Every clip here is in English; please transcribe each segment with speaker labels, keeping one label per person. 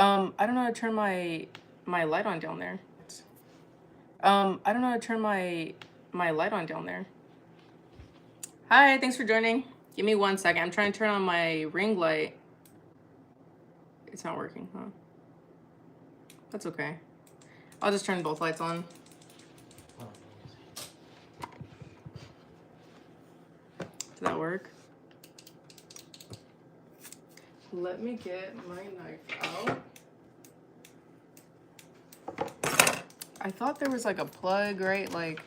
Speaker 1: I don't know how to turn my light on down there. I don't know how to turn my light on down there. Hi, thanks for joining. Give me 1 second. I'm trying to turn on my ring light. It's not working, huh? That's okay. I'll just turn both lights on. Does that work? Let me get my knife out. I thought there was like a plug, right? Like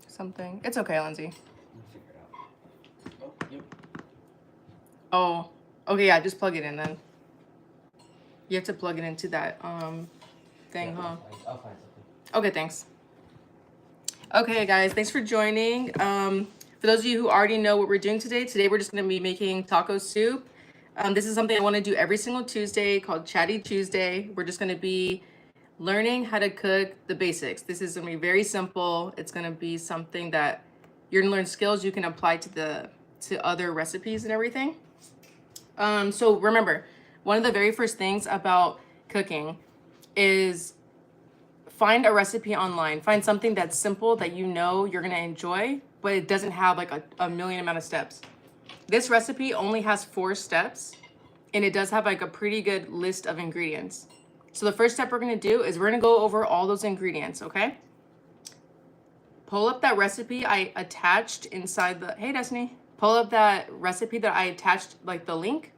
Speaker 1: something. It's okay, Lindsay. Oh, okay, yeah, just plug it in then. You have to plug it into that thing, yeah, huh? I'll find something. Okay, thanks. Okay, guys, thanks for joining. For those of you who already know what we're doing today we're just gonna be making taco soup. This is something I wanna do every single Tuesday called Chatty Tuesday. We're just gonna be learning how to cook the basics. This is gonna be very simple. It's gonna be something that you're gonna learn skills you can apply to other recipes and everything. So remember, one of the very first things about cooking is find a recipe online. Find something that's simple that you know you're gonna enjoy, but it doesn't have like a million amount of steps. This recipe only has 4 steps, and it does have like a pretty good list of ingredients. So the first step we're gonna do is we're gonna go over all those ingredients, okay? Pull up that recipe I attached inside the, hey Destiny. Pull up that recipe that I attached, like the link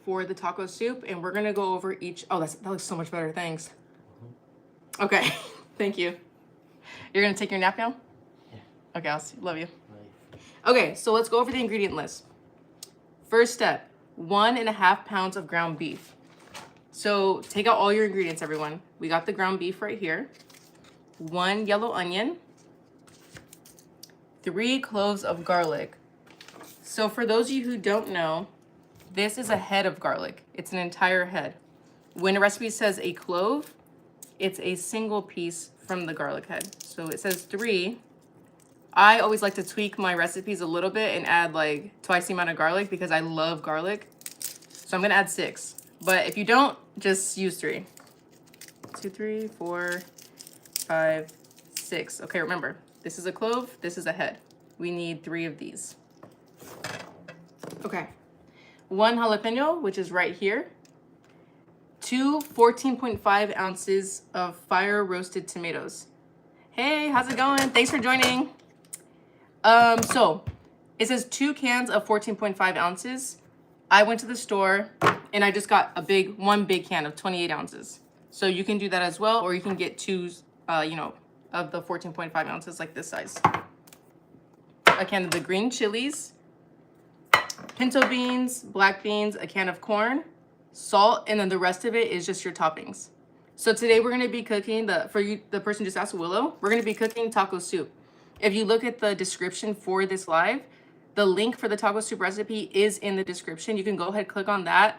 Speaker 1: for the taco soup, and we're gonna go over each, oh, that looks so much better, thanks. Okay, thank you. You're gonna take your nap now? Yeah. Okay, love you. Okay, so let's go over the ingredient list. First step, 1.5 pounds of ground beef. So take out all your ingredients, everyone. We got the ground beef right here. 1 yellow onion. 3 cloves of garlic. So for those of you who don't know, this is a head of garlic. It's an entire head. When a recipe says a clove, it's a single piece from the garlic head. So it says 3. I always like to tweak my recipes a little bit and add like twice the amount of garlic because I love garlic. So I'm gonna add 6. But if you don't, just use 3. 2, 3, 4, 5, 6. Okay, remember, this is a clove, this is a head. We need 3 of these. Okay. 1 jalapeno, which is right here. 2 14.5 ounces of fire roasted tomatoes. Hey, how's it going? Thanks for joining. So it says 2 cans of 14.5 ounces. I went to the store and I just got one big can of 28 ounces. So you can do that as well, or you can get 2, of the 14.5 ounces, like this size. A can of the green chilies, pinto beans, black beans, a can of corn, salt, and then the rest of it is just your toppings. So today we're gonna be cooking, the person just asked Willow, we're gonna be cooking taco soup. If you look at the description for this live, the link for the taco soup recipe is in the description. You can go ahead, click on that.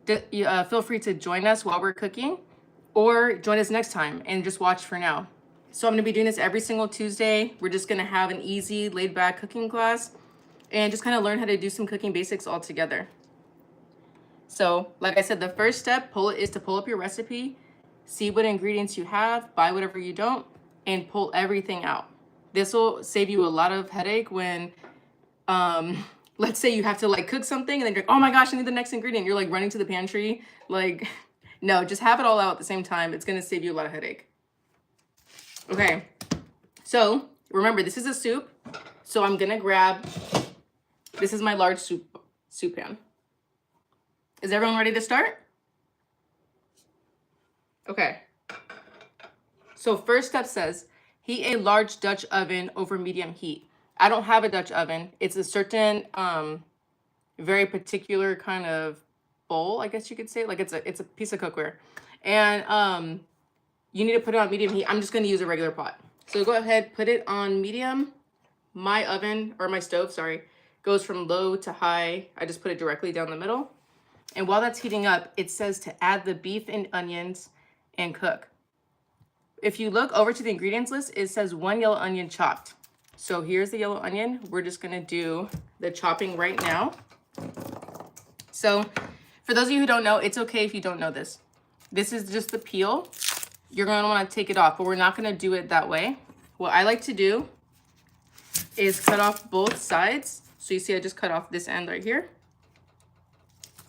Speaker 1: Feel free to join us while we're cooking, or join us next time and just watch for now. So I'm gonna be doing this every single Tuesday. We're just gonna have an easy, laid back cooking class and just kind of learn how to do some cooking basics all together. So like I said, the first step is to pull up your recipe, see what ingredients you have, buy whatever you don't, and pull everything out. This will save you a lot of headache when, let's say you have to like cook something and then you're like, oh my gosh, I need the next ingredient. You're like running to the pantry. Like, no, just have it all out at the same time. It's gonna save you a lot of headache. Okay, so remember, this is a soup. So I'm gonna grab, this is my large soup pan. Is everyone ready to start? Okay. So first step says, heat a large Dutch oven over medium heat. I don't have a Dutch oven. It's a certain, very particular kind of bowl, I guess you could say. Like it's a piece of cookware. And you need to put it on medium heat. I'm just gonna use a regular pot. So go ahead, put it on medium. My oven, or my stove, sorry, goes from low to high. I just put it directly down the middle. And while that's heating up, it says to add the beef and onions and cook. If you look over to the ingredients list, it says 1 yellow onion chopped. So here's the yellow onion. We're just gonna do the chopping right now. So For those of you who don't know, it's okay if you don't know this. This is just the peel. You're going to want to take it off, but we're not going to do it that way. What I like to do is cut off both sides. So you see I just cut off this end right here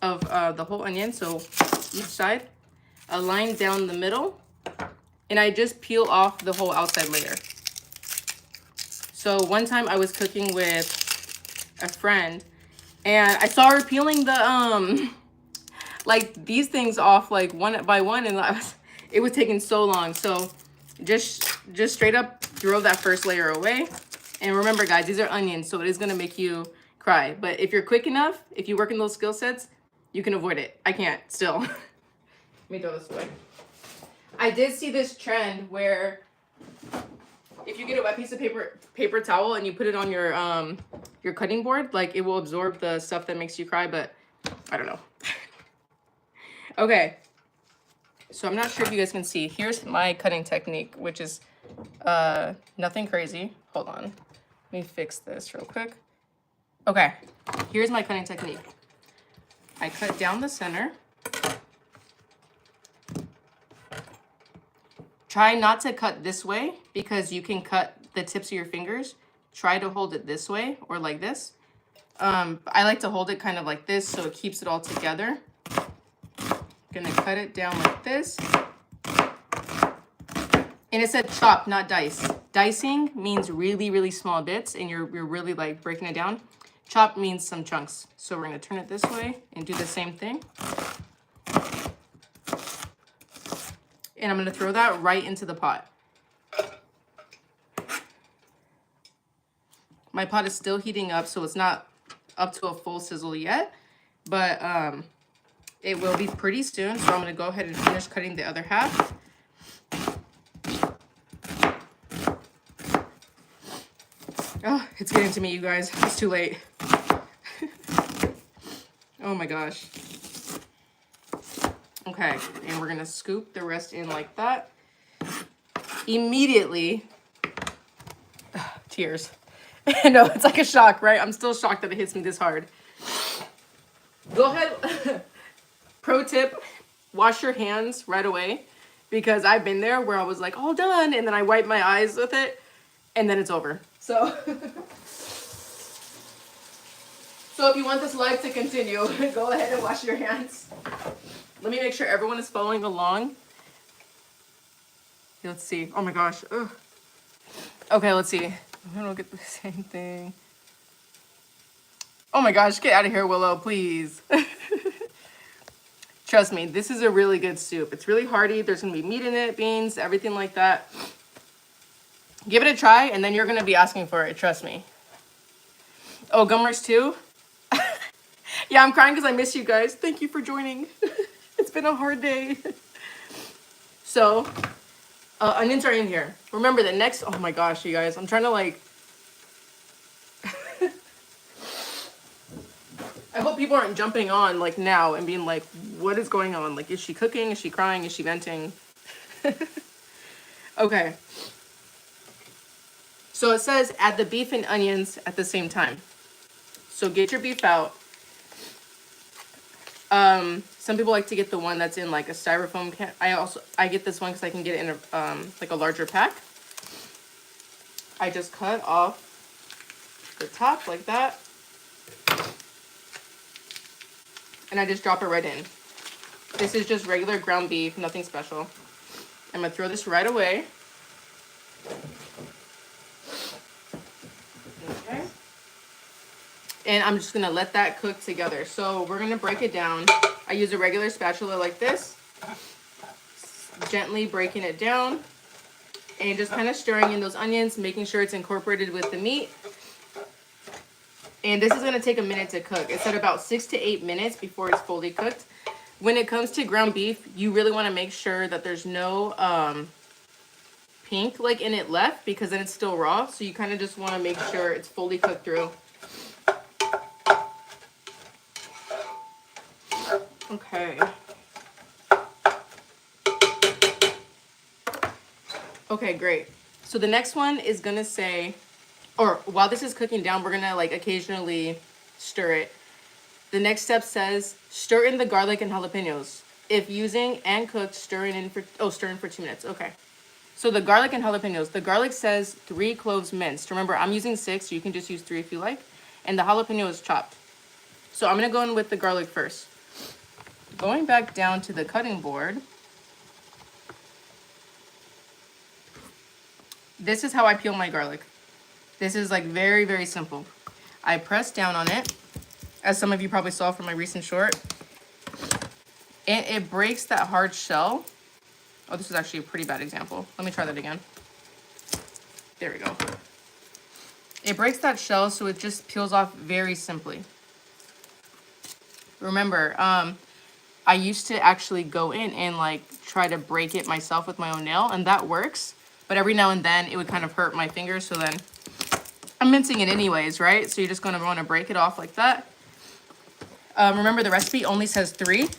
Speaker 1: of the whole onion. So each side, a line down the middle, and I just peel off the whole outside layer. So one time I was cooking with a friend and I saw her peeling the like these things off like one by one, and it was taking so long. So just straight up throw that first layer away. And remember guys, these are onions, so it is gonna make you cry. But if you're quick enough, if you work in those skill sets, you can avoid it. I can't still. Let me throw this away. I did see this trend where if you get a wet piece of paper towel and you put it on your cutting board, like it will absorb the stuff that makes you cry, but I don't know. Okay, so I'm not sure if you guys can see. Here's my cutting technique, which is nothing crazy. Hold on, let me fix this real quick. Okay, here's my cutting technique. I cut down the center. Try not to cut this way because you can cut the tips of your fingers. Try to hold it this way or like this. I like to hold it kind of like this so it keeps it all together. Gonna cut it down like this. And it said chop, not dice. Dicing means really, really small bits and you're really like breaking it down. Chop means some chunks. So we're gonna turn it this way and do the same thing. And I'm gonna throw that right into the pot. My pot is still heating up, so it's not up to a full sizzle yet, but it will be pretty soon. So I'm gonna go ahead and finish cutting the other half. Oh, it's getting to me, you guys. It's too late. Oh my gosh. Okay, and we're gonna scoop the rest in like that. Immediately, tears. No, it's like a shock, right? I'm still shocked that it hits me this hard. Go ahead. Pro tip, wash your hands right away, because I've been there where I was like, all done, and then I wipe my eyes with it, and then it's over. So, so if you want this live to continue, go ahead and wash your hands. Let me make sure everyone is following along. Let's see. Oh my gosh. Ugh. Okay, let's see. I don't get the same thing. Oh my gosh, get out of here, Willow, please. Trust me, this is a really good soup. It's really hearty. There's gonna be meat in it, beans, everything like that. Give it a try, and then you're gonna be asking for it, trust me. Oh, Gummers too? Yeah, I'm crying because I miss you guys. Thank you for joining. It's been a hard day. So, onions are in here. Remember the next, oh my gosh, you guys, I'm trying to like, I hope people aren't jumping on like now and being like, what is going on? Like, is she cooking? Is she crying? Is she venting? Okay. So it says add the beef and onions at the same time. So get your beef out. Some people like to get the one that's in like a styrofoam can. I get this one because I can get it in a like a larger pack. I just cut off the top like that, and I just drop it right in. This is just regular ground beef, nothing special. I'm gonna throw this right away. Okay. And I'm just gonna let that cook together. So we're gonna break it down. I use a regular spatula like this, gently breaking it down and just kind of stirring in those onions, making sure it's incorporated with the meat. And this is gonna take a minute to cook. It's at about 6 to 8 minutes before it's fully cooked. When it comes to ground beef, you really wanna make sure that there's no pink like in it left, because then it's still raw. So you kind of just wanna make sure it's fully cooked through. Okay. Okay, great. So the next one is gonna say, or while this is cooking down, we're gonna like occasionally stir it. The next step says stir in the garlic and jalapenos. If using and cooked, stir in for 2 minutes. Okay. So the garlic and jalapenos. The garlic says 3 cloves minced. Remember, I'm using 6. So you can just use 3 if you like. And the jalapeno is chopped. So I'm gonna go in with the garlic first. Going back down to the cutting board. This is how I peel my garlic. This is like very, very simple. I press down on it, as some of you probably saw from my recent short. And it breaks that hard shell. Oh, this is actually a pretty bad example. Let me try that again. There we go. It breaks that shell, so it just peels off very simply. Remember, I used to actually go in and like try to break it myself with my own nail, and that works. But every now and then it would kind of hurt my fingers, so then I'm mincing it anyways, right? So you're just gonna want to break it off like that. Remember, the recipe only says 3.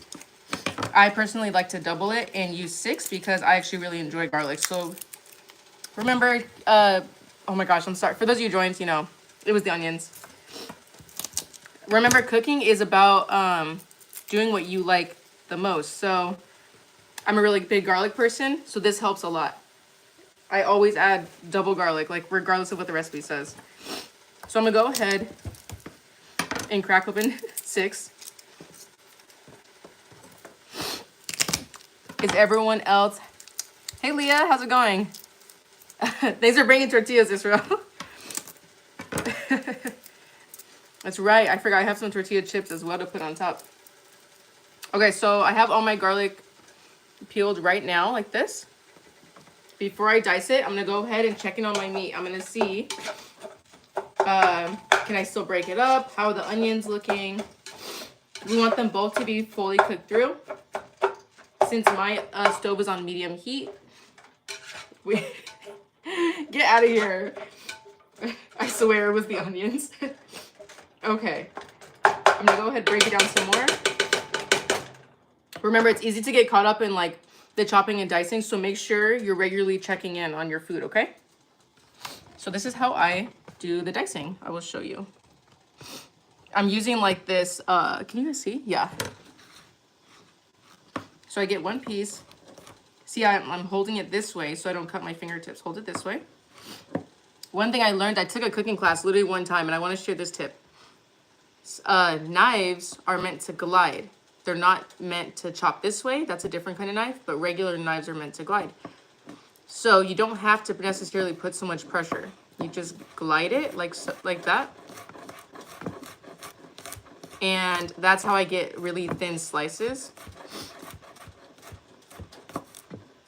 Speaker 1: I personally like to double it and use 6 because I actually really enjoy garlic. So remember, oh my gosh, I'm sorry. For those of you who joined, you know, it was the onions. Remember, cooking is about doing what you like the most. So I'm a really big garlic person, so this helps a lot. I always add double garlic, like regardless of what the recipe says. So I'm gonna go ahead and crack open 6. Is everyone else? Hey Leah, how's it going? Thanks for bringing tortillas, Israel. That's right, I forgot I have some tortilla chips as well to put on top. Okay, so I have all my garlic peeled right now, like this. Before I dice it, I'm gonna go ahead and check in on my meat. I'm gonna see, can I still break it up? How are the onions looking? We want them both to be fully cooked through. Since my stove is on medium heat, get out of here. I swear it was the onions. Okay, I'm gonna go ahead and break it down some more. Remember, it's easy to get caught up in like the chopping and dicing, so make sure you're regularly checking in on your food, okay? So this is how I do the dicing. I will show you. I'm using like this, can you guys see? Yeah. So I get 1 piece. See, I'm holding it this way so I don't cut my fingertips. Hold it this way. One thing I learned, I took a cooking class literally one time, and I want to share this tip. Knives are meant to glide. They're not meant to chop this way. That's a different kind of knife, but regular knives are meant to glide. So you don't have to necessarily put so much pressure. You just glide it like that. And that's how I get really thin slices.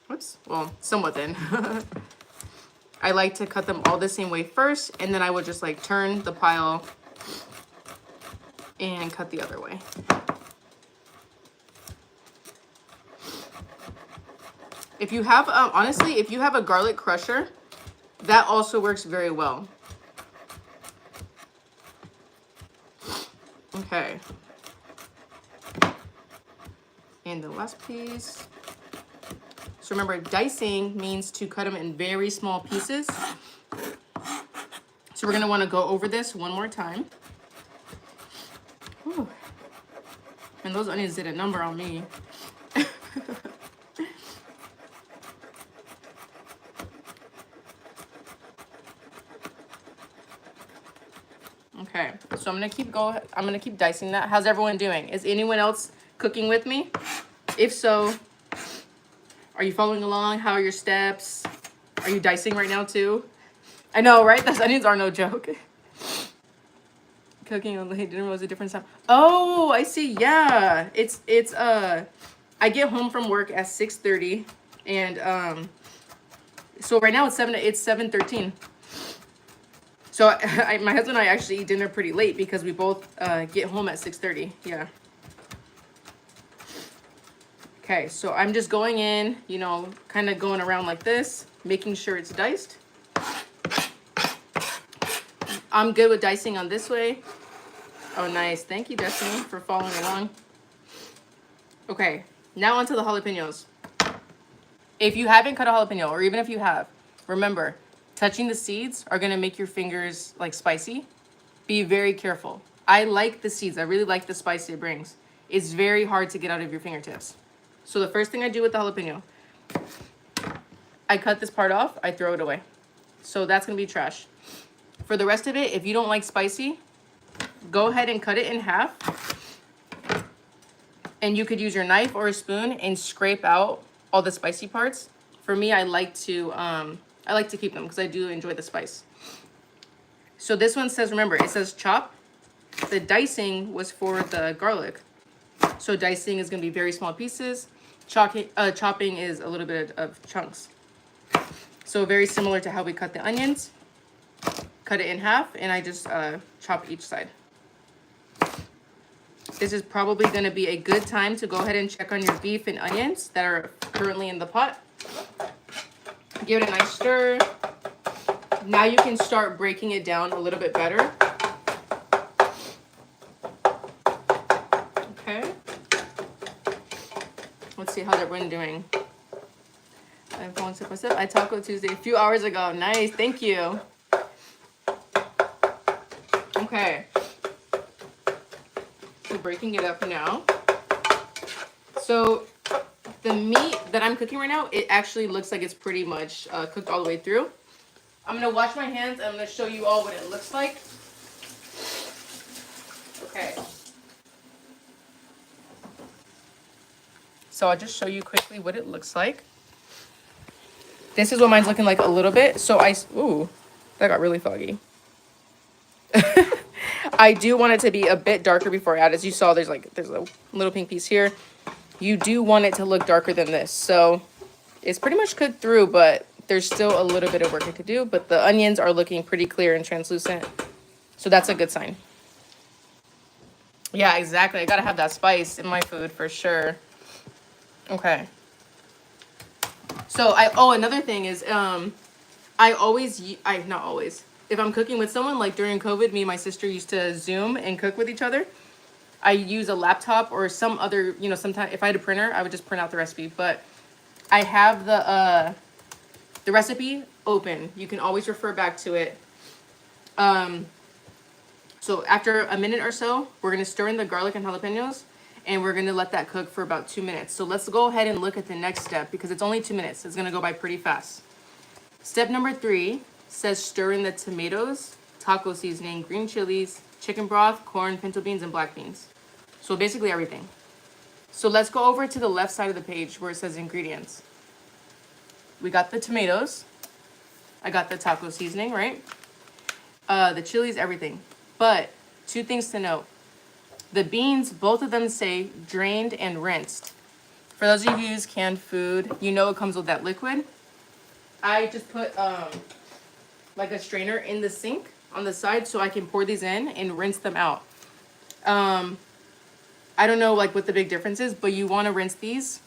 Speaker 1: Whoops, well, somewhat thin. I like to cut them all the same way first, and then I would just like turn the pile and cut the other way. If you have, honestly, if you have a garlic crusher, that also works very well. Okay. And the last piece. So remember, dicing means to cut them in very small pieces. So we're gonna wanna go over this one more time. Whew. And those onions did a number on me. Okay, so I'm gonna keep dicing that. How's everyone doing? Is anyone else cooking with me? If so, are you following along? How are your steps? Are you dicing right now too? I know, right? Those onions are no joke. Cooking on late dinner was a different time. Oh, I see. Yeah, it's I get home from work at 6:30, and so right now it's 7:13. So my husband and I actually eat dinner pretty late because we both get home at 6:30. Yeah. Okay, so I'm just going in, you know, kind of going around like this, making sure it's diced. I'm good with dicing on this way. Oh, nice. Thank you, Destiny, for following along. Okay, now onto the jalapenos. If you haven't cut a jalapeno, or even if you have, remember, touching the seeds are going to make your fingers like spicy. Be very careful. I like the seeds. I really like the spice it brings. It's very hard to get out of your fingertips. So the first thing I do with the jalapeno, I cut this part off, I throw it away. So that's gonna be trash. For the rest of it, if you don't like spicy, go ahead and cut it in half. And you could use your knife or a spoon and scrape out all the spicy parts. For me, I like to keep them because I do enjoy the spice. So this one says, remember, it says chop. The dicing was for the garlic. So dicing is gonna be very small pieces. Chopping is a little bit of chunks. So very similar to how we cut the onions. Cut it in half, and I just chop each side. This is probably going to be a good time to go ahead and check on your beef and onions that are currently in the pot. Give it a nice stir. Now you can start breaking it down a little bit better. Okay. Let's see how's everyone doing. I'm falling step by step. I Taco Tuesday a few hours ago. Nice. Thank you. Okay. So breaking it up now. So the meat that I'm cooking right now, it actually looks like it's pretty much cooked all the way through. I'm going to wash my hands and I'm going to show you all what it looks like. Okay. So I'll just show you quickly what it looks like. This is what mine's looking like a little bit. So ooh, that got really foggy. I do want it to be a bit darker before I add. As you saw, there's a little pink piece here. You do want it to look darker than this. So it's pretty much cooked through, but there's still a little bit of work I could do. But the onions are looking pretty clear and translucent. So that's a good sign. Yeah, exactly. I gotta have that spice in my food for sure. Okay. So another thing is, not always. If I'm cooking with someone, like during COVID, me and my sister used to Zoom and cook with each other. I use a laptop or some other, sometimes if I had a printer, I would just print out the recipe. But I have the recipe open. You can always refer back to it. So after a minute or so, we're going to stir in the garlic and jalapenos. And we're going to let that cook for about 2 minutes. So let's go ahead and look at the next step because it's only 2 minutes. It's going to go by pretty fast. Step number 3 says stir in the tomatoes, taco seasoning, green chilies, chicken broth, corn, pinto beans, and black beans. So basically everything. So let's go over to the left side of the page where it says ingredients. We got the tomatoes. I got the taco seasoning, right? The chilies, everything. But 2 things to note. The beans, both of them say drained and rinsed. For those of you who use canned food, you know it comes with that liquid. I just put like a strainer in the sink on the side so I can pour these in and rinse them out. I don't know like what the big difference is, but you want to rinse these,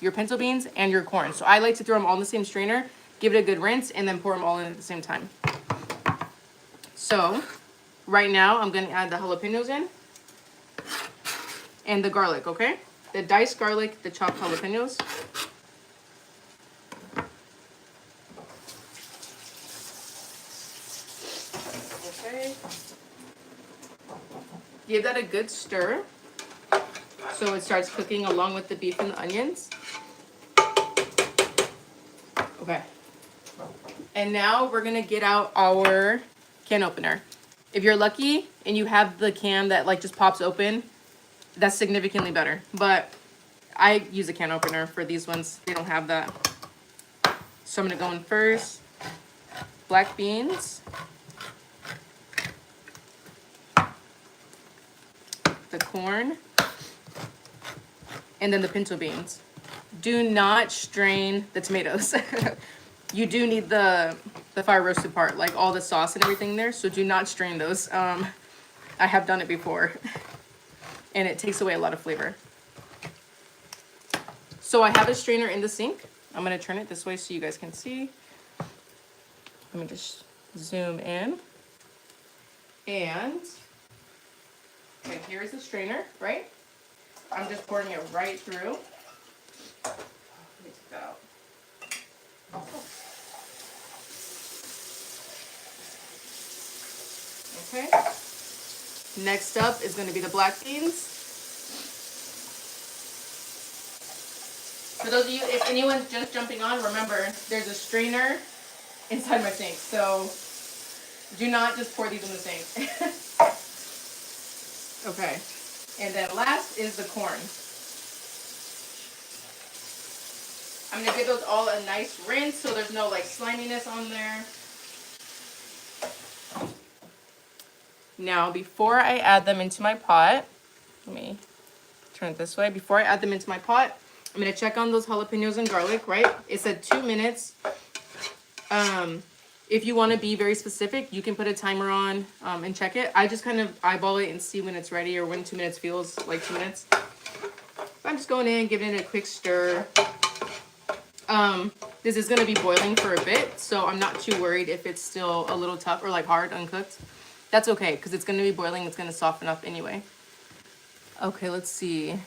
Speaker 1: your pinto beans and your corn. So I like to throw them all in the same strainer, give it a good rinse, and then pour them all in at the same time. So right now I'm going to add the jalapenos in and the garlic, okay? The diced garlic, the chopped jalapenos. Okay. Give that a good stir so it starts cooking along with the beef and the onions. Okay. And now we're going to get out our can opener. If you're lucky and you have the can that like just pops open, that's significantly better. But I use a can opener for these ones. They don't have that. So I'm going to go in first. Black beans. The corn. And then the pinto beans. Do not strain the tomatoes. You do need the fire roasted part, like all the sauce and everything there. So do not strain those. I have done it before. And it takes away a lot of flavor. So I have a strainer in the sink. I'm going to turn it this way so you guys can see. Let me just zoom in. And okay, here's the strainer, right? I'm just pouring it right through. Let me take that out. Okay. Next up is going to be the black beans. For those of you, if anyone's just jumping on, remember there's a strainer inside my sink, so do not just pour these in the sink. Okay, and then last is the corn. I'm gonna give those all a nice rinse so there's no like sliminess on there. Now, before I add them into my pot, let me turn it this way. Before I add them into my pot, I'm gonna check on those jalapenos and garlic, right? It said 2 minutes. If you want to be very specific, you can put a timer on and check it. I just kind of eyeball it and see when it's ready or when 2 minutes feels like 2 minutes. I'm just going in, giving it a quick stir. This is going to be boiling for a bit, so I'm not too worried if it's still a little tough or like hard, uncooked. That's okay, because it's going to be boiling. It's going to soften up anyway. Okay, let's see.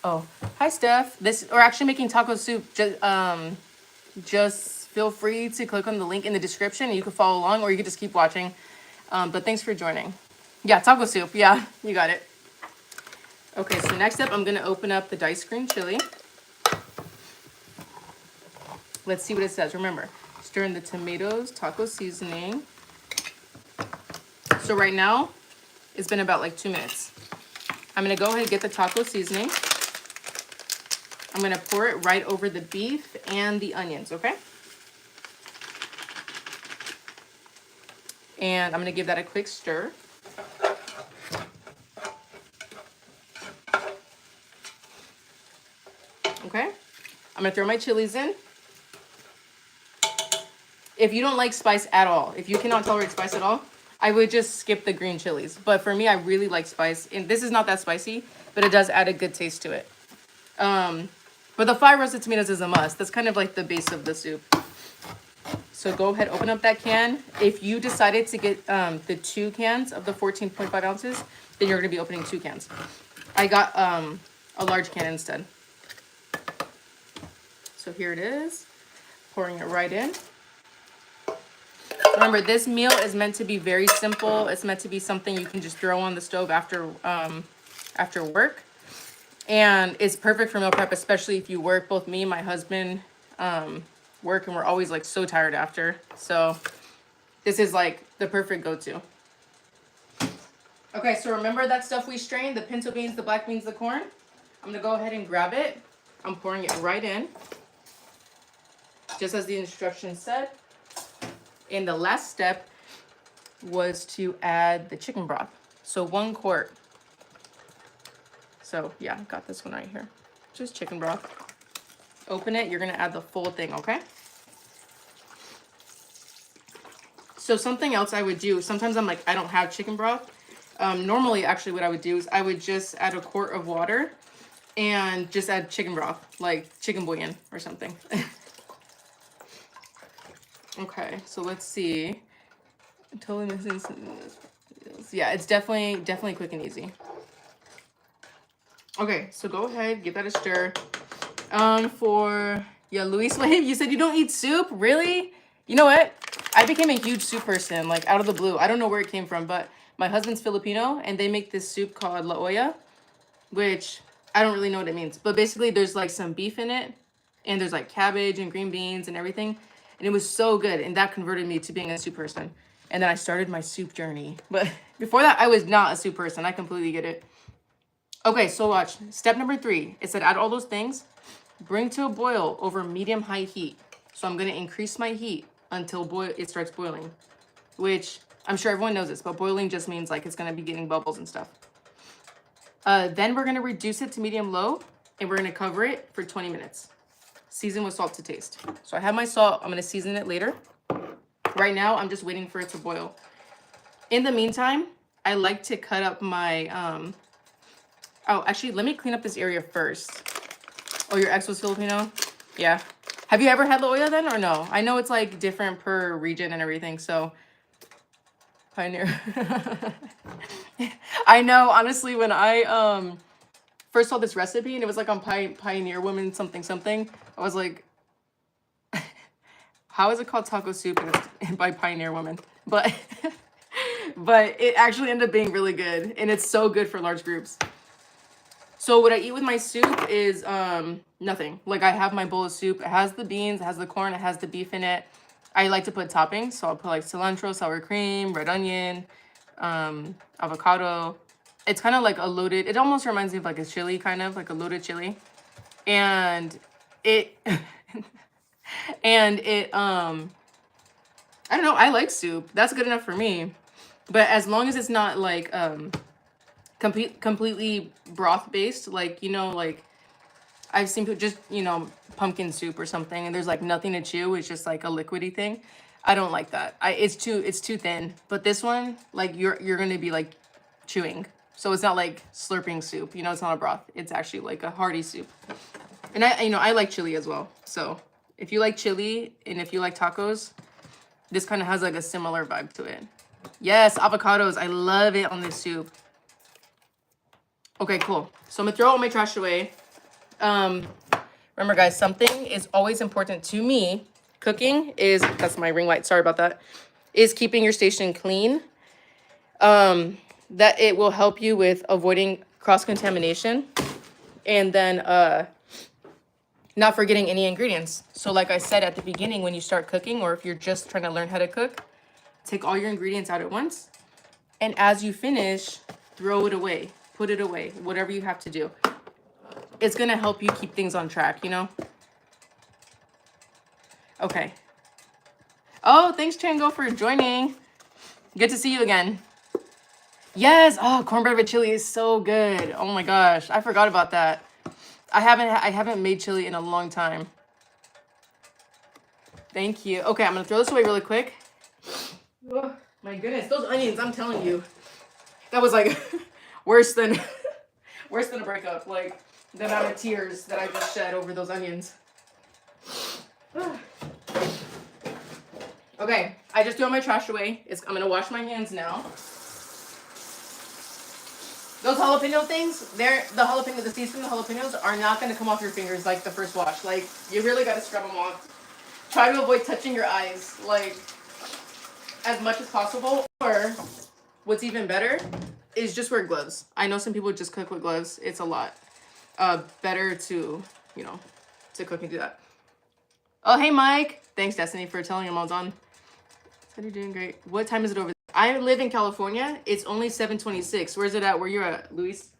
Speaker 1: Oh, hi, Steph. We're actually making taco soup. Just feel free to click on the link in the description. And you can follow along, or you can just keep watching. But thanks for joining. Yeah, taco soup. Yeah, you got it. Okay, so next up, I'm going to open up the diced green chili. Let's see what it says. Remember, stir in the tomatoes, taco seasoning. So right now, it's been about like 2 minutes. I'm going to go ahead and get the taco seasoning. I'm going to pour it right over the beef and the onions, okay? And I'm going to give that a quick stir. Okay, I'm gonna throw my chilies in. If you don't like spice at all, if you cannot tolerate spice at all, I would just skip the green chilies. But for me, I really like spice. And this is not that spicy, but it does add a good taste to it. But the 5 roasted tomatoes is a must. That's kind of like the base of the soup. So go ahead, open up that can. If you decided to get the 2 cans of the 14.5 ounces, then you're gonna be opening 2 cans. I got a large can instead. So here it is, pouring it right in. Remember, this meal is meant to be very simple. It's meant to be something you can just throw on the stove after work. And it's perfect for meal prep, especially if you work. Both me and my husband work, and we're always like so tired after. So this is like the perfect go-to. Okay, so remember that stuff we strained, the pinto beans, the black beans, the corn? I'm gonna go ahead and grab it. I'm pouring it right in, just as the instructions said. And the last step was to add the chicken broth. So 1 quart. So yeah, got this one right here. Just chicken broth. Open it, you're gonna add the full thing, okay? So something else I would do, sometimes I'm like, I don't have chicken broth. Normally, actually, what I would do is I would just add 1 quart of water and just add chicken broth, like chicken bouillon or something. Okay, so let's see. I'm totally missing something. Yeah, it's definitely quick and easy. Okay, so go ahead, give that a stir. Luis Wave, you said you don't eat soup? Really? You know what? I became a huge soup person, like out of the blue. I don't know where it came from, but my husband's Filipino, and they make this soup called la olla, which I don't really know what it means. But basically, there's like some beef in it, and there's like cabbage and green beans and everything. And it was so good, and that converted me to being a soup person. And then I started my soup journey. But before that, I was not a soup person. I completely get it. Okay, so watch. Step number 3. It said add all those things. Bring to a boil over medium-high heat. So I'm going to increase my heat until it starts boiling. Which, I'm sure everyone knows this, but boiling just means like it's going to be getting bubbles and stuff. Then we're going to reduce it to medium-low, and we're going to cover it for 20 minutes. Season with salt to taste. So I have my salt. I'm going to season it later. Right now, I'm just waiting for it to boil. In the meantime, I like to cut up my... Oh, actually, let me clean up this area first. Oh, your ex was Filipino? Yeah. Have you ever had la olla then or no? I know it's like different per region and everything, so... Pioneer. I know, honestly, when I first saw this recipe and it was like on Pioneer Woman something, I was like, how is it called taco soup by Pioneer Woman. But but it actually ended up being really good, and it's so good for large groups. So what I eat with my soup is nothing. Like I have my bowl of soup. It has the beans, it has the corn, it has the beef in it. I like to put toppings, so I'll put like cilantro, sour cream, red onion, avocado. It's kind of like a loaded, it almost reminds me of like a chili, kind of like a loaded chili. And it and it I don't know, I like soup. That's good enough for me. But as long as it's not like completely broth based, like, you know, like I've seen people just, you know, pumpkin soup or something and there's like nothing to chew, it's just like a liquidy thing. I don't like that. It's too thin. But this one, like you're gonna be like chewing. So it's not like slurping soup, you know, it's not a broth. It's actually like a hearty soup. And I like chili as well. So if you like chili and if you like tacos, this kind of has like a similar vibe to it. Yes, avocados. I love it on this soup. Okay, cool. So I'm gonna throw all my trash away. Remember guys, something is always important to me. Cooking is, that's my ring light, sorry about that, is keeping your station clean. That it will help you with avoiding cross-contamination. And then not forgetting any ingredients. So like I said at the beginning, when you start cooking, or if you're just trying to learn how to cook, take all your ingredients out at once. And as you finish, throw it away, put it away, whatever you have to do. It's gonna help you keep things on track, you know? Okay. Oh, thanks Chango for joining. Good to see you again. Yes, oh, cornbread with chili is so good. Oh my gosh, I forgot about that. I haven't made chili in a long time. Thank you. Okay, I'm gonna throw this away really quick. Oh, my goodness, those onions, I'm telling you. That was like worse than a breakup. Like the amount of tears that I just shed over those onions. Okay, I just threw my trash away. I'm gonna wash my hands now. Those jalapeno things, the seeds from the jalapenos are not gonna come off your fingers like the first wash. Like, you really gotta scrub them off. Try to avoid touching your eyes, like, as much as possible. Or, what's even better is just wear gloves. I know some people just cook with gloves. It's a lot better to, you know, to cook and do that. Oh, hey, Mike. Thanks, Destiny, for telling your mom's on. Said you're doing great. What time is it over there? I live in California. It's only 7:26. Where's it at? Where you're at, Luis?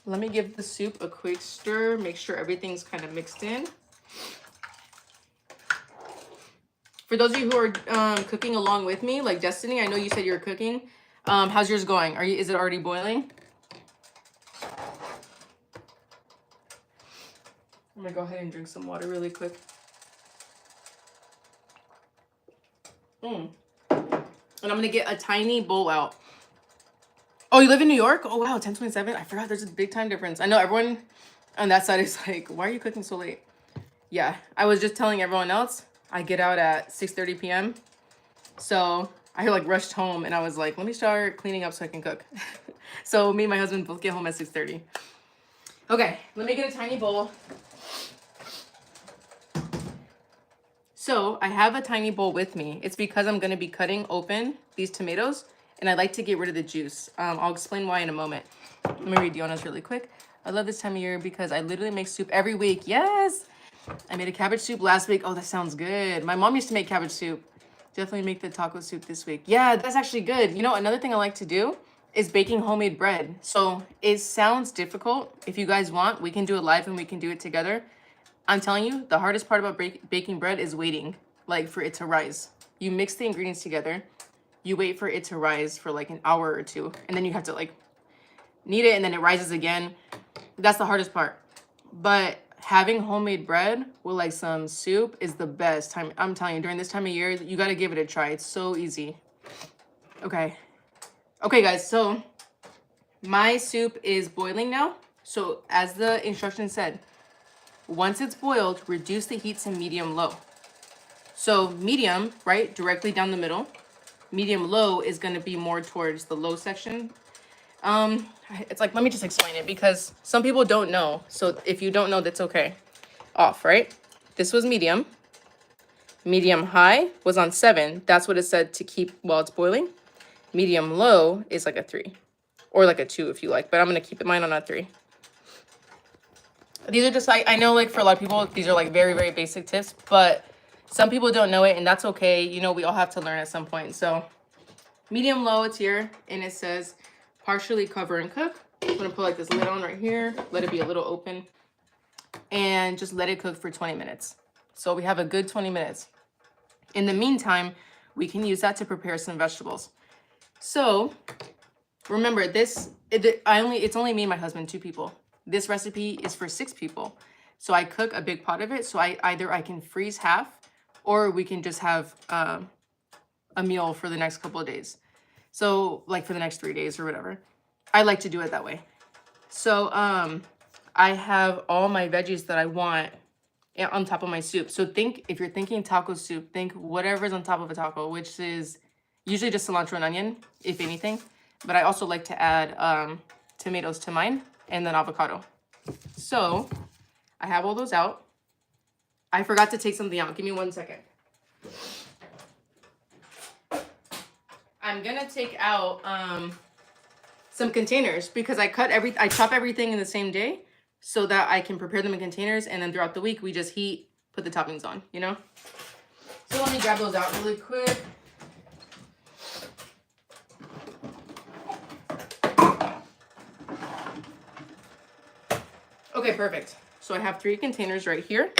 Speaker 1: Let me give the soup a quick stir. Make sure everything's kind of mixed in. For those of you who are cooking along with me, like Destiny, I know you said you're cooking. How's yours going? Is it already boiling? I'm gonna go ahead and drink some water really quick. And I'm gonna get a tiny bowl out. Oh, you live in New York? Oh wow, 10:27. I forgot there's a big time difference. I know everyone on that side is like, why are you cooking so late? Yeah, I was just telling everyone else, I get out at 6:30 p.m. So I like rushed home and I was like, let me start cleaning up so I can cook. So me and my husband both get home at 6:30. Okay, let me get a tiny bowl. So I have a tiny bowl with me. It's because I'm gonna be cutting open these tomatoes and I like to get rid of the juice. I'll explain why in a moment. Let me read Diona's really quick. I love this time of year because I literally make soup every week. Yes! I made a cabbage soup last week. Oh, that sounds good. My mom used to make cabbage soup. Definitely make the taco soup this week. Yeah, that's actually good. You know, another thing I like to do is baking homemade bread. So it sounds difficult. If you guys want, we can do it live and we can do it together. I'm telling you, the hardest part about baking bread is waiting, like for it to rise. You mix the ingredients together, you wait for it to rise for like an hour or two, and then you have to like knead it and then it rises again. That's the hardest part. But having homemade bread with like some soup is the best time. I'm telling you, during this time of year, you got to give it a try. It's so easy. Okay. Okay, guys, so my soup is boiling now. So as the instructions said, once it's boiled, reduce the heat to medium-low. So medium, right, directly down the middle. Medium-low is going to be more towards the low section. It's like, let me just explain it because some people don't know. So if you don't know, that's okay. Off, right? This was medium. Medium high was on 7. That's what it said to keep while it's boiling. Medium low is like a 3. Or like a 2 if you like. But I'm going to keep mine on a 3. These are just like, I know like for a lot of people, these are like very, very basic tips. But some people don't know it and that's okay. You know, we all have to learn at some point. So medium low, it's here. And it says partially cover and cook. I'm going to put like this lid on right here. Let it be a little open. And just let it cook for 20 minutes. So we have a good 20 minutes. In the meantime, we can use that to prepare some vegetables. So remember it's only me and my husband, 2 people. This recipe is for 6 people. So I cook a big pot of it. So either I can freeze half or we can just have a meal for the next couple of days. So like for the next 3 days or whatever. I like to do it that way. So I have all my veggies that I want on top of my soup. So think, if you're thinking taco soup, think whatever's on top of a taco, which is usually just cilantro and onion, if anything. But I also like to add tomatoes to mine and then avocado. So I have all those out. I forgot to take something out. Give me 1 second. I'm gonna take out some containers because I chop everything in the same day so that I can prepare them in containers, and then throughout the week we just heat, put the toppings on, you know? So let me grab those out really quick. Okay, perfect. So I have 3 containers right here.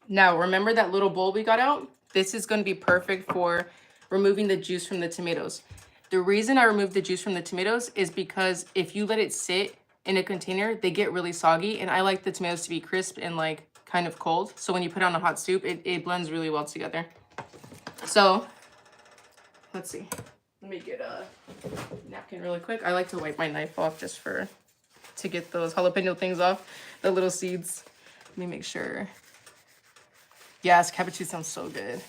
Speaker 1: Now, remember that little bowl we got out? This is going to be perfect for removing the juice from the tomatoes. The reason I removed the juice from the tomatoes is because if you let it sit in a container, they get really soggy, and I like the tomatoes to be crisp and like kind of cold. So when you put on a hot soup, it blends really well together. So let's see. Let me get a napkin really quick. I like to wipe my knife off just to get those jalapeno things off, the little seeds. Let me make sure. Yes, cappuccino sounds so good.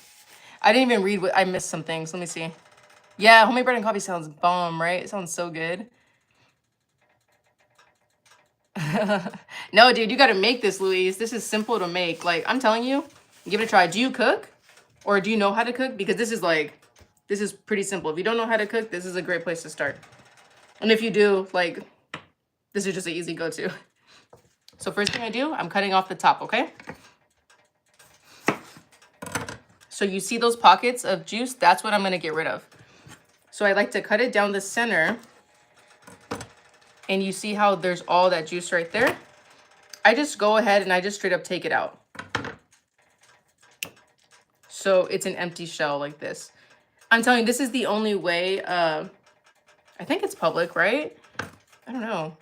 Speaker 1: I didn't even read I missed some things. Let me see. Yeah, homemade bread and coffee sounds bomb, right? It sounds so good. No, dude, you got to make this, Louise. This is simple to make. Like, I'm telling you, give it a try. Do you cook? Or do you know how to cook? Because this is pretty simple. If you don't know how to cook, this is a great place to start. And if you do, like, this is just an easy go-to. So first thing I do, I'm cutting off the top, okay? So you see those pockets of juice? That's what I'm going to get rid of. So I like to cut it down the center. And you see how there's all that juice right there? I just go ahead and I just straight up take it out. So it's an empty shell like this. I'm telling you, this is the only way. I think it's public, right? I don't know.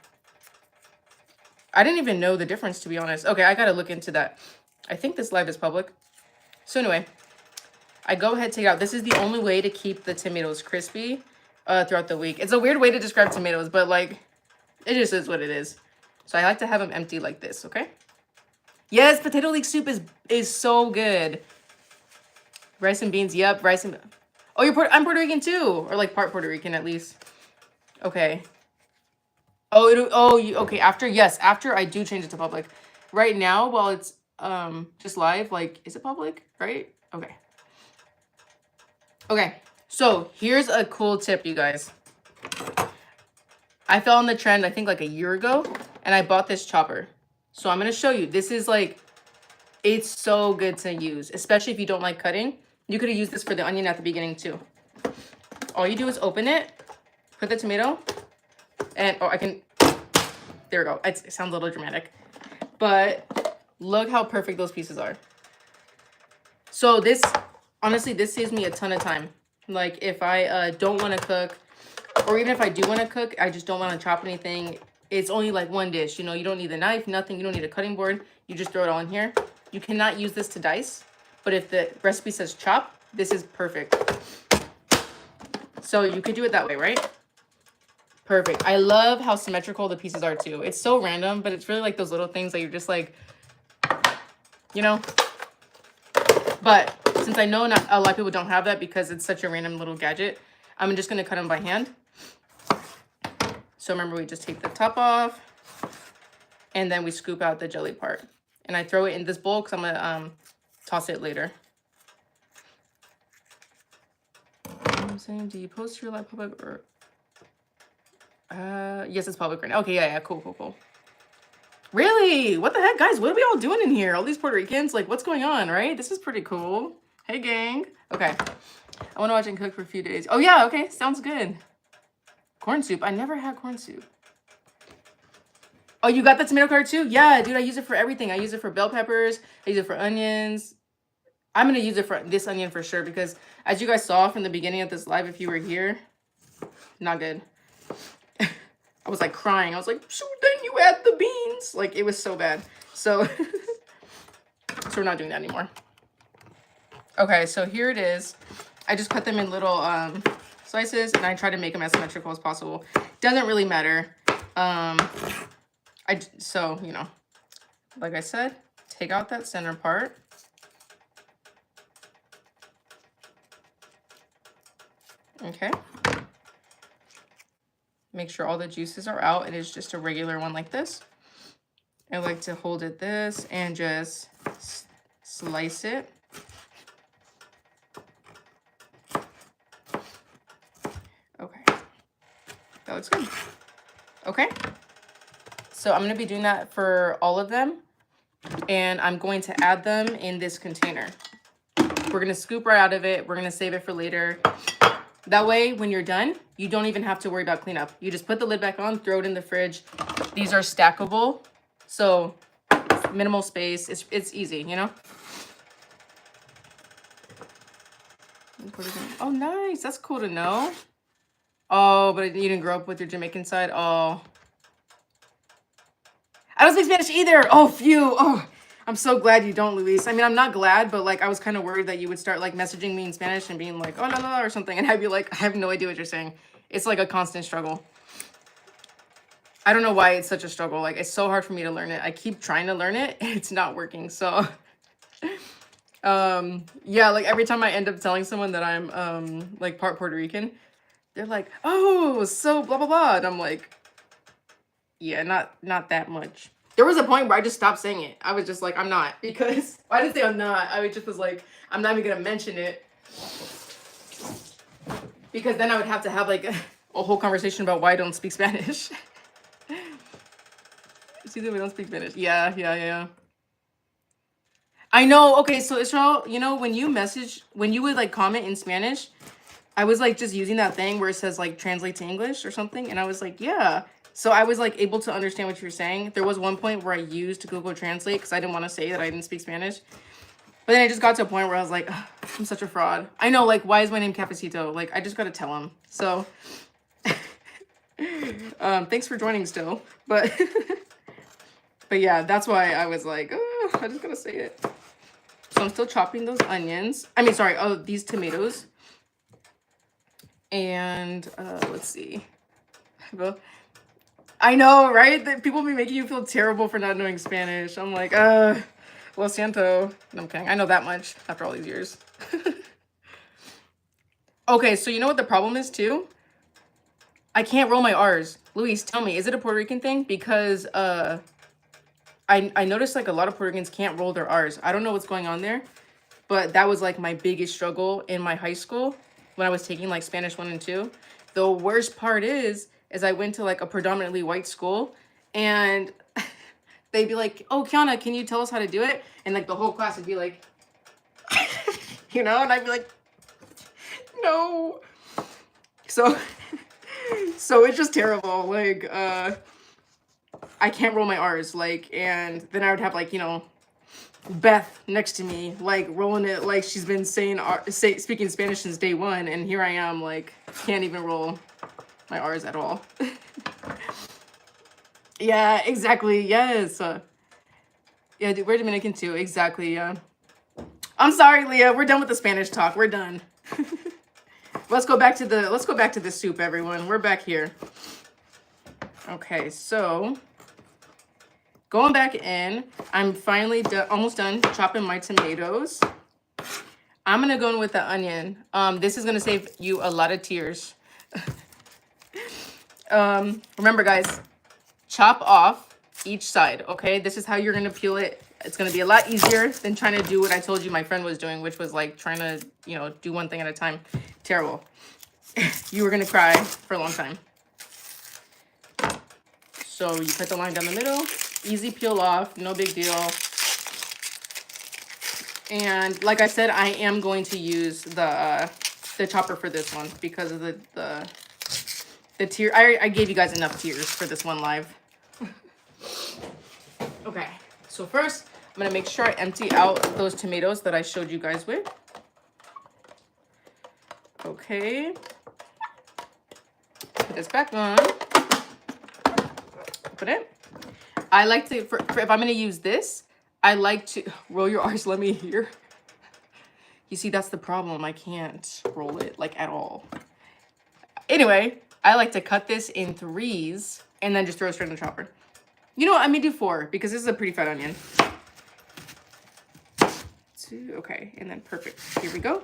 Speaker 1: I didn't even know the difference, to be honest. Okay, I got to look into that. I think this live is public. So anyway, I go ahead and take it out. This is the only way to keep the tomatoes crispy throughout the week. It's a weird way to describe tomatoes, but like, it just is what it is. So I like to have them empty like this, okay? Yes, potato leek soup is so good. Rice and beans, yep, rice and... Oh, I'm Puerto Rican too, or like part Puerto Rican at least. Okay. Okay, after I do change it to public. Right now, while it's just live, like, is it public, right? Okay. Okay, so here's a cool tip, you guys. I fell on the trend, I think like a year ago, and I bought this chopper. So I'm going to show you. This is like, it's so good to use, especially if you don't like cutting. You could have used this for the onion at the beginning too. All you do is open it, put the tomato, and, there we go. It sounds a little dramatic, but look how perfect those pieces are. So this, honestly, this saves me a ton of time. Like if I don't want to cook, or even if I do want to cook, I just don't want to chop anything. It's only like one dish, you know, you don't need a knife, nothing. You don't need a cutting board. You just throw it all in here. You cannot use this to dice, but if the recipe says chop, this is perfect. So you could do it that way, right? Perfect. I love how symmetrical the pieces are too. It's so random, but it's really like those little things that you're just like, you know. But since I know not a lot of people don't have that because it's such a random little gadget, I'm just going to cut them by hand. So remember, we just take the top off and then we scoop out the jelly part. and I throw it in this bowl because I'm gonna toss it later. I'm saying, do you post your live public or? Yes, it's public right now. Okay, yeah, cool. Really? What the heck, guys? What are we all doing in here? All these Puerto Ricans? Like, what's going on, right? This is pretty cool. Hey, gang. Okay. I want to watch and cook for a few days. Oh, yeah, okay. Sounds good. Corn soup. I never had corn soup. Oh, you got the tomato card too? Yeah, dude, I use it for everything. I use it for bell peppers. I use it for onions. I'm going to use it for this onion for sure because as you guys saw from the beginning of this live, if you were here, not good. I was like crying. I was like, shoot, then you add the beans. Like, it was so bad. So, so we're not doing that anymore. Okay, so here it is. I just cut them in little slices and I try to make them as symmetrical as possible. Doesn't really matter. So, you know, like I said, take out that center part. Okay. Make sure all the juices are out. It is just a regular one like this. I like to hold it this and just slice it. Okay. That looks good. Okay. So I'm going to be doing that for all of them. And I'm going to add them in this container. We're going to scoop right out of it. We're going to save it for later. That way, when you're done, you don't even have to worry about cleanup. You just put the lid back on, throw it in the fridge. These are stackable, so minimal space. It's easy, you know? Oh, nice. That's cool to know. Oh, but you didn't grow up with your Jamaican side? Oh. I don't speak Spanish either. Oh, phew. Oh, I'm so glad you don't, Luis. I mean, I'm not glad, but like I was kind of worried that you would start like messaging me in Spanish and being like, oh, la la, or something. And I'd be like, I have no idea what you're saying. It's like a constant struggle. I don't know why it's such a struggle. Like, it's so hard for me to learn it. I keep trying to learn it. It's not working. So, yeah, like every time I end up telling someone that I'm like part Puerto Rican, they're like, oh, so blah, blah, blah. And I'm like, yeah, not that much. There was a point where I just stopped saying it. I was just like, I'm not, because I didn't say I'm not. I just was like, I'm not even gonna mention it, because then I would have to have like a whole conversation about why I don't speak Spanish. See that we don't speak Spanish. Yeah. I know. Okay, so Israel, you know, when you would like comment in Spanish, I was like just using that thing where it says like translate to English or something, and I was like, yeah. So I was like able to understand what you were saying. There was one point where I used Google Translate because I didn't want to say that I didn't speak Spanish. But then I just got to a point where I was like, I'm such a fraud. I know, like, why is my name Cafecito? Like, I just got to tell him. So, thanks for joining still. But, but yeah, that's why I was like, oh, I just got to say it. So I'm still chopping those onions. I mean, sorry, these tomatoes. And let's see. I know, right? That people be making you feel terrible for not knowing Spanish. I'm like, lo siento. No, I'm kidding. I know that much after all these years. Okay, so you know what the problem is too? I can't roll my R's. Luis, tell me, is it a Puerto Rican thing? Because I noticed like a lot of Puerto Ricans can't roll their R's. I don't know what's going on there, but that was like my biggest struggle in my high school when I was taking like Spanish 1 and 2. The worst part is I went to like a predominantly white school, and they'd be like, oh, Kiana, can you tell us how to do it? And like the whole class would be like, you know, and I'd be like, no. So it's just terrible. Like, I can't roll my R's, like, and then I would have like, you know, Beth next to me, like rolling it like she's been speaking Spanish since day one, and here I am, like, can't even roll my R's at all. Yeah, exactly. Yes. Yeah, dude, we're Dominican too. Exactly. Yeah. I'm sorry, Leah. We're done with the Spanish talk. We're done. Let's go back to the soup, everyone. We're back here. Okay, so going back in, I'm finally almost done chopping my tomatoes. I'm gonna go in with the onion. This is gonna save you a lot of tears. Remember, guys, chop off each side. Okay, this is how you're gonna peel it It's going to be a lot easier than trying to do what I told you my friend was doing, which was like trying to, you know, do one thing at a time. Terrible. You were going to cry for a long time. So you cut the line down the middle. Easy peel off. No big deal. And like I said, I am going to use the chopper for this one because of the tier. I gave you guys enough tiers for this one live. Okay, so first I'm gonna make sure I empty out those tomatoes that I showed you guys with. Okay, put this back on. Put it. I like to, for if I'm gonna use this, I like to roll your R's. Let me hear. You see, that's the problem. I can't roll it like at all. Anyway, I like to cut this in 3s and then just throw it straight in the chopper. You know what? I'm gonna do 4 because this is a pretty fat onion. 2, okay, and then perfect. Here we go.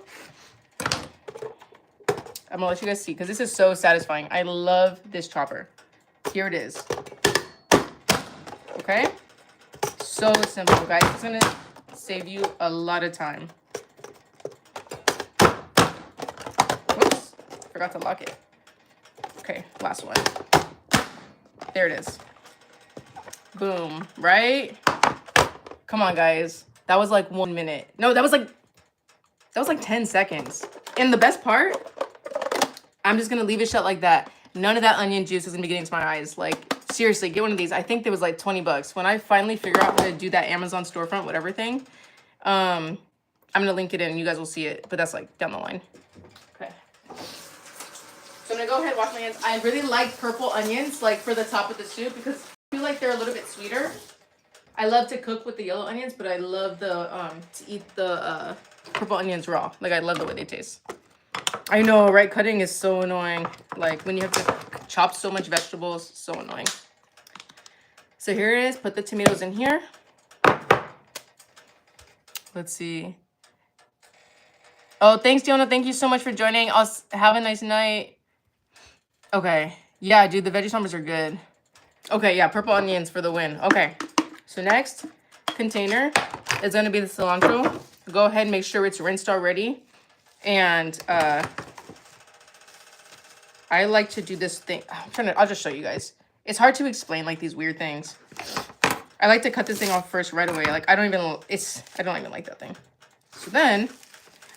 Speaker 1: I'm gonna let you guys see because this is so satisfying. I love this chopper. Here it is. Okay, so simple, guys. It's gonna save you a lot of time. Whoops, forgot to lock it. Okay, last one. There it is. Boom, right? Come on, guys. That was like 1 minute. No, that was like 10 seconds. And the best part, I'm just gonna leave it shut like that. None of that onion juice is gonna be getting to my eyes. Like, seriously, get one of these. I think there was like 20 bucks. When I finally figure out how to do that Amazon storefront, whatever thing, I'm gonna link it in and you guys will see it, but that's like down the line. Okay. So I'm gonna go ahead and wash my hands. I really like purple onions, like for the top of the soup, because I feel like they're a little bit sweeter. I love to cook with the yellow onions, but I love the to eat the purple onions raw. Like, I love the way they taste. I know, right? Cutting is so annoying. Like, when you have to chop so much vegetables, so annoying. So here it is. Put the tomatoes in here. Let's see. Oh, thanks, Diona. Thank you so much for joining. Have a nice night. Okay. Yeah, dude, the veggie summers are good. Okay, yeah, purple onions for the win. Okay. So next container is going to be the cilantro. Go ahead and make sure it's rinsed already. And I like to do this thing. I'll just show you guys. It's hard to explain like these weird things. I like to cut this thing off first right away. Like, I don't even like that thing. So then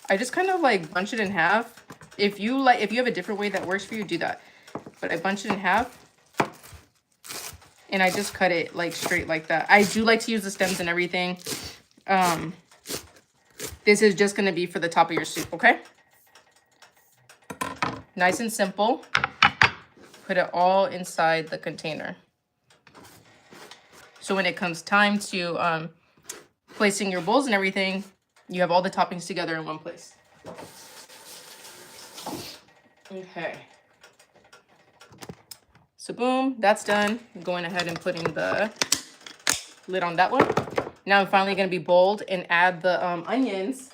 Speaker 1: I just kind of like bunch it in half. If you have a different way that works for you, do that. But I bunch it in half. And I just cut it like straight like that. I do like to use the stems and everything. This is just gonna be for the top of your soup, okay? Nice and simple. Put it all inside the container. So when it comes time to placing your bowls and everything, you have all the toppings together in one place. Okay. So boom, that's done. I'm going ahead and putting the lid on that one. Now I'm finally going to be bold and add the onions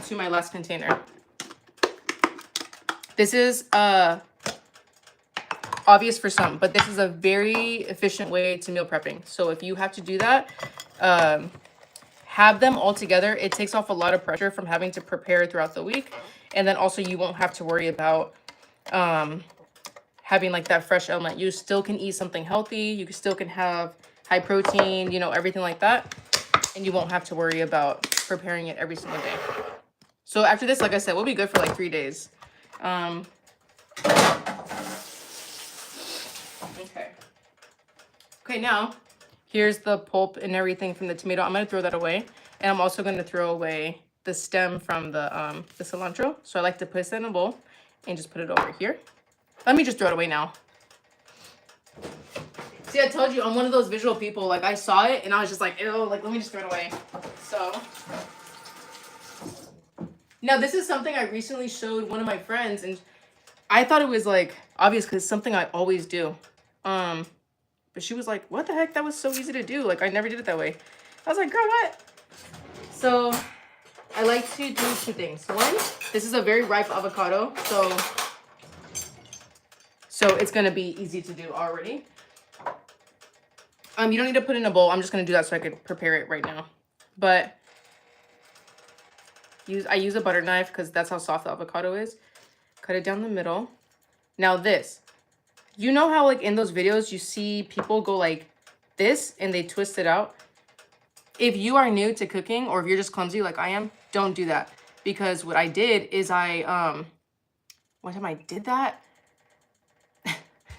Speaker 1: to my last container. This is obvious for some, but this is a very efficient way to meal prepping. So if you have to do that, have them all together. It takes off a lot of pressure from having to prepare throughout the week. And then also you won't have to worry about having like that fresh element. You still can eat something healthy. You still can have high protein, you know, everything like that. And you won't have to worry about preparing it every single day. So after this, like I said, we'll be good for like 3 days. Okay, now here's the pulp and everything from the tomato. I'm gonna throw that away. And I'm also gonna throw away the stem from the cilantro. So I like to put it in a bowl and just put it over here. Let me just throw it away now. See, I told you, I'm one of those visual people. Like, I saw it and I was just like, ew, like, let me just throw it away. So, now this is something I recently showed one of my friends, and I thought it was like obvious because it's something I always do. But she was like, what the heck? That was so easy to do. Like, I never did it that way. I was like, girl, what? So I like to do 2 things. One, this is a very ripe avocado. So it's going to be easy to do already. You don't need to put it in a bowl. I'm just gonna do that so I could prepare it right now. But I use a butter knife because that's how soft the avocado is. Cut it down the middle. Now this, you know how like in those videos you see people go like this and they twist it out? If you are new to cooking or if you're just clumsy like I am, don't do that. Because what I did is one time I did that.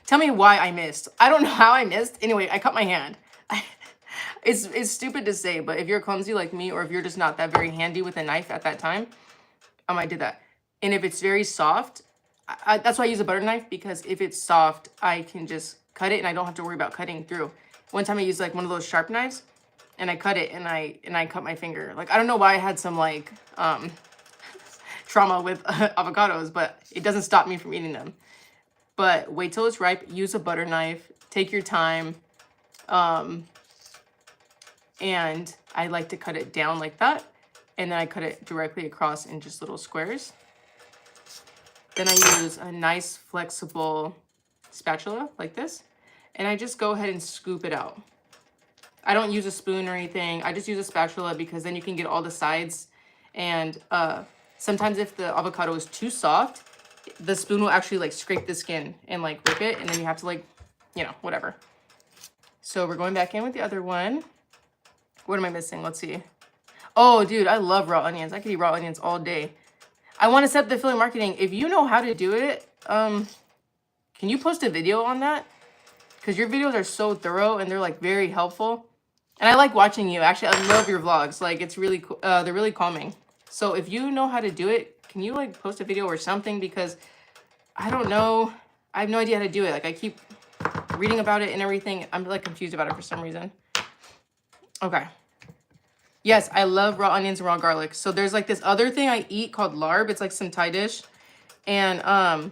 Speaker 1: Tell me why I missed. I don't know how I missed. Anyway, I cut my hand. It's stupid to say, but if you're clumsy like me, or if you're just not that very handy with a knife at that time, I did that. And if it's very soft, that's why I use a butter knife, because if it's soft, I can just cut it and I don't have to worry about cutting through. One time I used like one of those sharp knives and I cut it and I cut my finger. Like, I don't know why I had some like trauma with avocados, but it doesn't stop me from eating them. But wait till it's ripe, use a butter knife, take your time. And I like to cut it down like that. And then I cut it directly across in just little squares. Then I use a nice flexible spatula like this. And I just go ahead and scoop it out. I don't use a spoon or anything. I just use a spatula because then you can get all the sides. And sometimes if the avocado is too soft, the spoon will actually like scrape the skin and like rip it. And then you have to like, you know, whatever. So we're going back in with the other one. What am I missing? Let's see. Oh, dude, I love raw onions. I could eat raw onions all day. I want to set up the affiliate marketing. If you know how to do it, can you post a video on that? Because your videos are so thorough and they're like very helpful. And I like watching you. Actually, I love your vlogs. Like, it's really cool. They're really calming. So if you know how to do it, can you like post a video or something? Because I don't know. I have no idea how to do it. Like, I keep reading about it and everything. I'm like confused about it for some reason. Okay. Yes, I love raw onions and raw garlic. So there's like this other thing I eat called larb. It's like some Thai dish. And I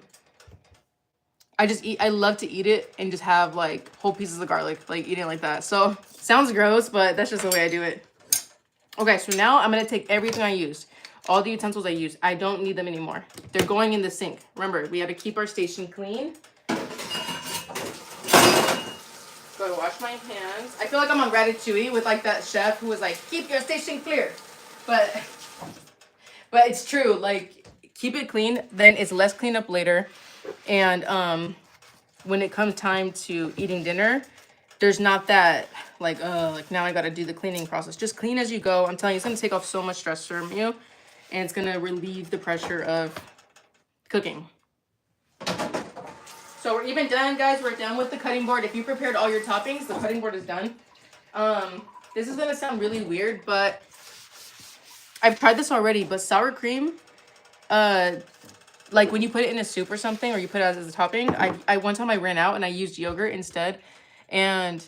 Speaker 1: love to eat it and just have like whole pieces of garlic, like eating it like that. So sounds gross, but that's just the way I do it. Okay, so now I'm gonna take everything I used, all the utensils I used. I don't need them anymore. They're going in the sink. Remember, we have to keep our station clean. Go to wash my hands. I feel like I'm on Ratatouille with like that chef who was like, keep your station clear. But it's true. Like, keep it clean, then it's less cleanup later. And when it comes time to eating dinner, there's not that like now I gotta do the cleaning process. Just clean as you go. I'm telling you, it's gonna take off so much stress from you, and it's gonna relieve the pressure of cooking. So we're even done, guys. We're done with the cutting board. If you prepared all your toppings, the cutting board is done. This is gonna sound really weird, but I've tried this already. But sour cream, like when you put it in a soup or something, or you put it as a topping, I one time I ran out and I used yogurt instead, and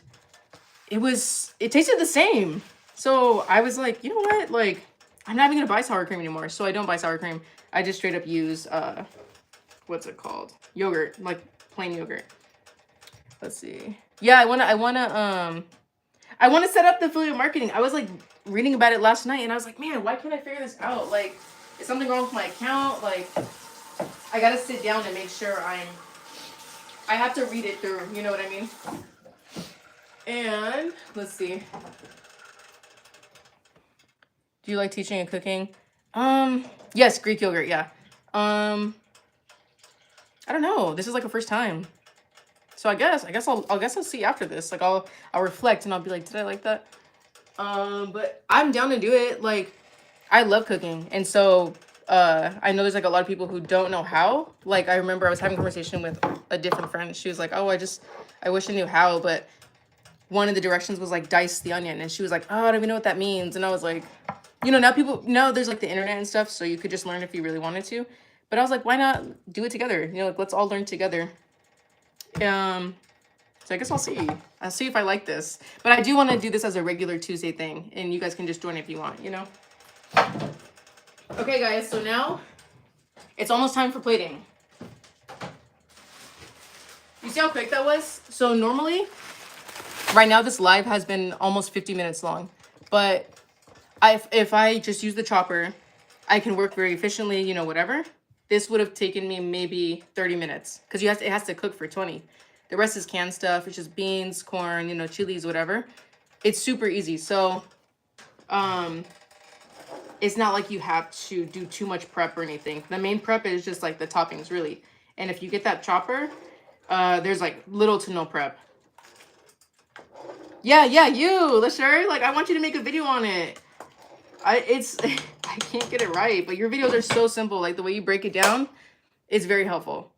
Speaker 1: it tasted the same. So I was like, you know what? Like, I'm not even gonna buy sour cream anymore. So I don't buy sour cream. I just straight up use what's it called? Yogurt, like plain yogurt. Let's see. Yeah, I wanna set up the affiliate marketing. I was like reading about it last night and I was like, man, why can't I figure this out? Like, is something wrong with my account? Like, I gotta sit down and make sure I have to read it through, you know what I mean? And let's see. Do you like teaching and cooking? Yes, Greek yogurt, yeah. I don't know. This is like a first time. So I guess I'll see after this. Like I'll reflect and I'll be like, did I like that? But I'm down to do it. Like, I love cooking. And so I know there's like a lot of people who don't know how. Like, I remember I was having a conversation with a different friend. She was like, oh, I wish I knew how, but one of the directions was like dice the onion. And she was like, oh, I don't even know what that means. And I was like, you know, now people know there's like the internet and stuff, so you could just learn if you really wanted to. But I was like, why not do it together? You know, like, let's all learn together. So I guess I'll see. I'll see if I like this. But I do want to do this as a regular Tuesday thing. And you guys can just join if you want, you know? Okay, guys. So now it's almost time for plating. You see how quick that was? So normally, right now, this live has been almost 50 minutes long. But if I just use the chopper, I can work very efficiently, you know, whatever. This would have taken me maybe 30 minutes because it has to cook for 20. The rest is canned stuff. It's just beans, corn, you know, chilies, whatever. It's super easy. So it's not like you have to do too much prep or anything. The main prep is just like the toppings, really. And if you get that chopper, there's like little to no prep. Yeah, you, LaSure. Like, I want you to make a video on it. I can't get it right, but your videos are so simple. Like, the way you break it down, it's very helpful.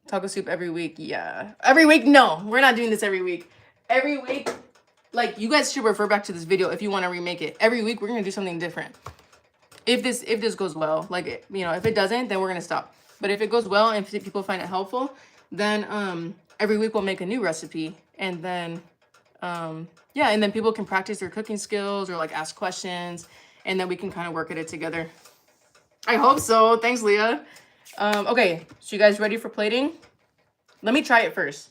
Speaker 1: Taco soup every week. Yeah. Every week? No, we're not doing this every week. Every week, like, you guys should refer back to this video if you want to remake it. Every week, we're going to do something different. If this goes well, like, you know, if it doesn't, then we're going to stop. But if it goes well and if people find it helpful, then every week we'll make a new recipe. And then, yeah, and then people can practice their cooking skills or, like, ask questions. And then we can kind of work at it together. I hope so. Thanks, Leah. Okay, so you guys ready for plating? Let me try it first.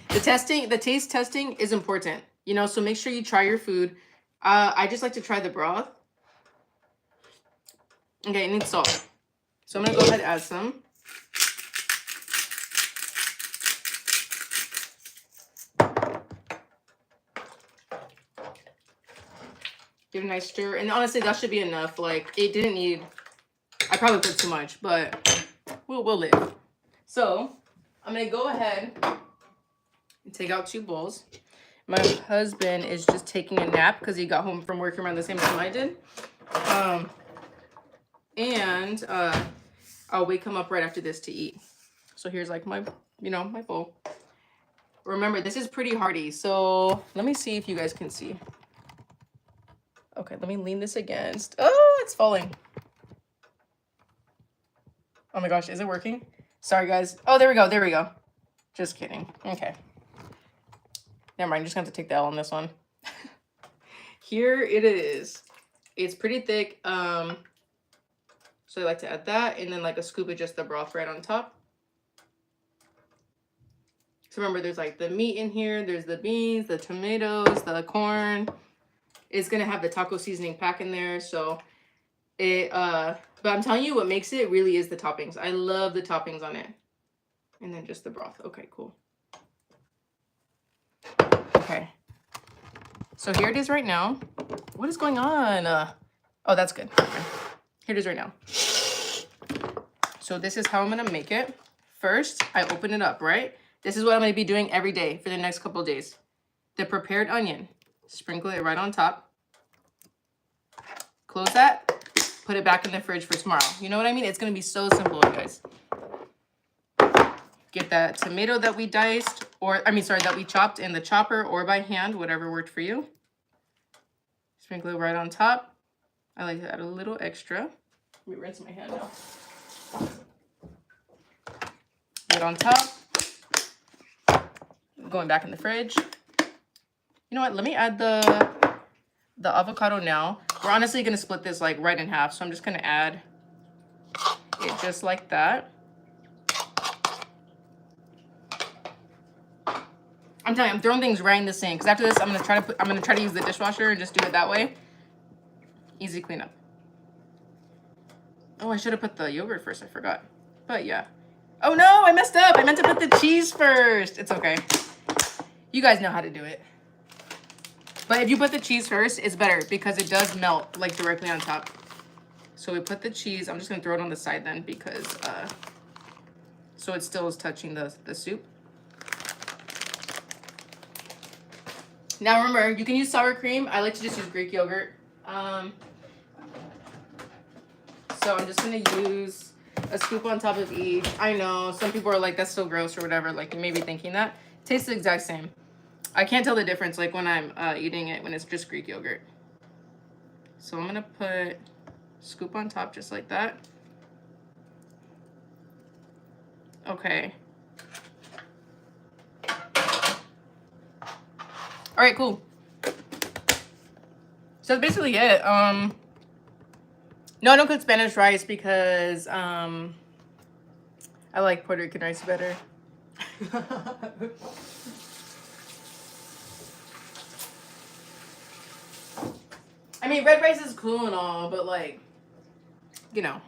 Speaker 1: The taste testing is important, you know, so make sure you try your food. I just like to try the broth. Okay, it needs salt. So I'm gonna go ahead and add some. Give it a nice stir. And honestly, that should be enough. Like, it didn't need, I probably put too much, but we'll live. So I'm gonna go ahead and take out 2 bowls. My husband is just taking a nap because he got home from work around the same time I did. And I'll wake him up right after this to eat. So here's like my, you know, my bowl. Remember, this is pretty hearty. So let me see if you guys can see. Okay, let me lean this against. Oh, it's falling. Oh my gosh, is it working? Sorry, guys. Oh, there we go. There we go. Just kidding. Okay. Never mind. I'm just going to have to take the L on this one. Here it is. It's pretty thick. So I like to add that. And then like a scoop of just the broth right on top. So remember, there's like the meat in here. There's the beans, the tomatoes, the corn. It's going to have the taco seasoning pack in there. So it, but I'm telling you, what makes it really is the toppings. I love the toppings on it. And then just the broth. Okay, cool. Okay. So here it is right now. What is going on? Oh, that's good. Okay. Here it is right now. So this is how I'm going to make it. First, I open it up, right? This is what I'm going to be doing every day for the next couple of days. The prepared onion. Sprinkle it right on top. Close that. Put it back in the fridge for tomorrow. You know what I mean? It's going to be so simple, you guys. Get that tomato that we diced, or, I mean, sorry, that we chopped in the chopper or by hand, whatever worked for you. Sprinkle it right on top. I like to add a little extra. Let me rinse my hand now. Get on top. Going back in the fridge. You know what? Let me add the avocado now. We're honestly going to split this like right in half. So I'm just going to add it just like that. I'm telling you, I'm throwing things right in the sink. Because after this, I'm gonna try to use the dishwasher and just do it that way. Easy cleanup. Oh, I should have put the yogurt first. I forgot. But yeah. Oh no, I messed up. I meant to put the cheese first. It's okay. You guys know how to do it. But if you put the cheese first, it's better because it does melt like directly on top. So we put the cheese. I'm just gonna throw it on the side then because so it still is touching the soup. Now remember, you can use sour cream. I like to just use Greek yogurt. So I'm just gonna use a scoop on top of each. I know some people are like, that's so gross or whatever. Like, you may be thinking that. It tastes the exact same. I can't tell the difference like when I'm eating it when it's just Greek yogurt. So I'm gonna put scoop on top just like that. Okay. All right, cool. So that's basically it. No, I don't cook Spanish rice because I like Puerto Rican rice better. I mean, red rice is cool and all, but like, you know.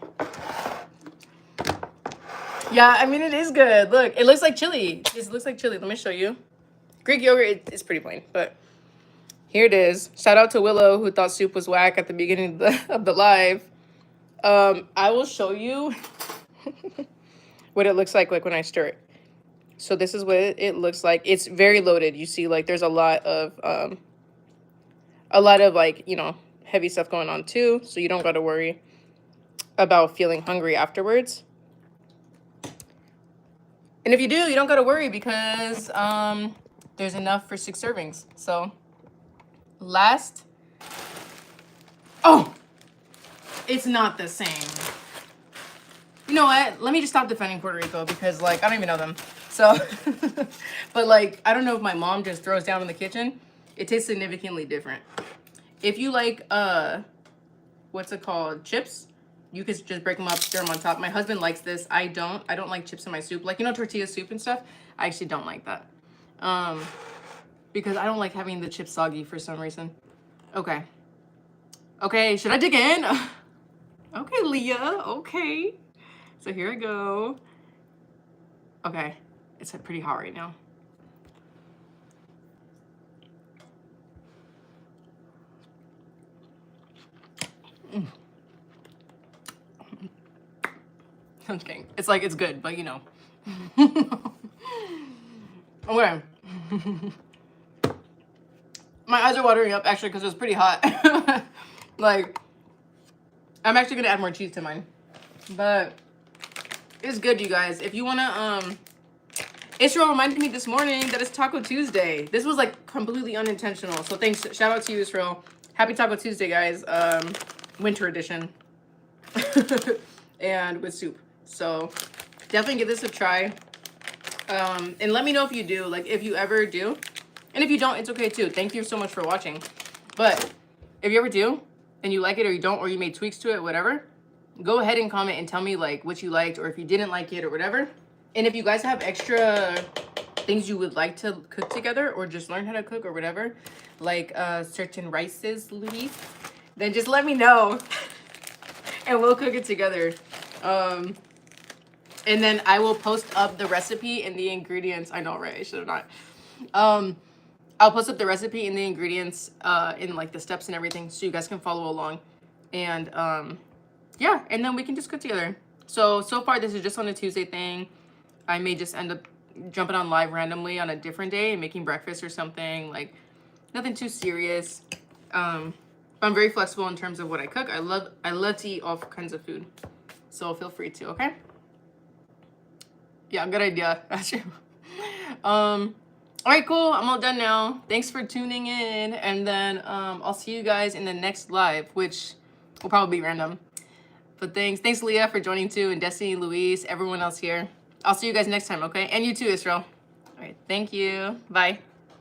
Speaker 1: Yeah, I mean, it is good. Look, it looks like chili. It looks like chili. Let me show you. Greek yogurt is pretty plain, but here it is. Shout out to Willow, who thought soup was whack at the beginning of the live. I will show you what it looks like when I stir it. So this is what it looks like. It's very loaded. You see, like, there's a lot of like, you know, heavy stuff going on too. So you don't got to worry about feeling hungry afterwards. And if you do, you don't got to worry because there's enough for 6 servings. So last, oh, it's not the same. You know what? Let me just stop defending Puerto Rico because, like, I don't even know them. So, but, like, I don't know if my mom just throws down in the kitchen. It tastes significantly different. If you like, what's it called? Chips, you could just break them up, stir them on top. My husband likes this. I don't like chips in my soup. Like, you know, tortilla soup and stuff? I actually don't like that. Because I don't like having the chips soggy for some reason. Okay. Okay, should I dig in? Okay, Leah, okay. So here I go. Okay, it's pretty hot right now. I'm just kidding. It's like, it's good, but you know. Okay. My eyes are watering up actually because it was pretty hot. Like, I'm actually gonna add more cheese to mine. But it's good, you guys. If you wanna, Israel reminded me this morning that it's Taco Tuesday. This was like completely unintentional. So thanks, shout out to you, Israel. Happy Taco Tuesday, guys. Winter edition. And with soup. So definitely give this a try. And let me know if you do, like if you ever do. And if you don't, it's okay too. Thank you so much for watching. But if you ever do and you like it or you don't, or you made tweaks to it, whatever, go ahead and comment and tell me like what you liked or if you didn't like it or whatever. And if you guys have extra things you would like to cook together or just learn how to cook or whatever, like certain rices, Luis, then just let me know and we'll cook it together. And then I will post up the recipe and the ingredients. I know, right? I should have not. I'll post up the recipe and the ingredients in like the steps and everything so you guys can follow along. And yeah, and then we can just cook together. So far this is just on a Tuesday thing. I may just end up jumping on live randomly on a different day and making breakfast or something, like nothing too serious. I'm very flexible in terms of what I cook. I love to eat all kinds of food. So feel free to, okay? Yeah, good idea. That's true. All right, cool. I'm all done now. Thanks for tuning in. And then I'll see you guys in the next live, which will probably be random. But thanks Leah for joining too, and Destiny, Luis, everyone else here. I'll see you guys next time, okay? And you too, Israel. All right, thank you. Bye.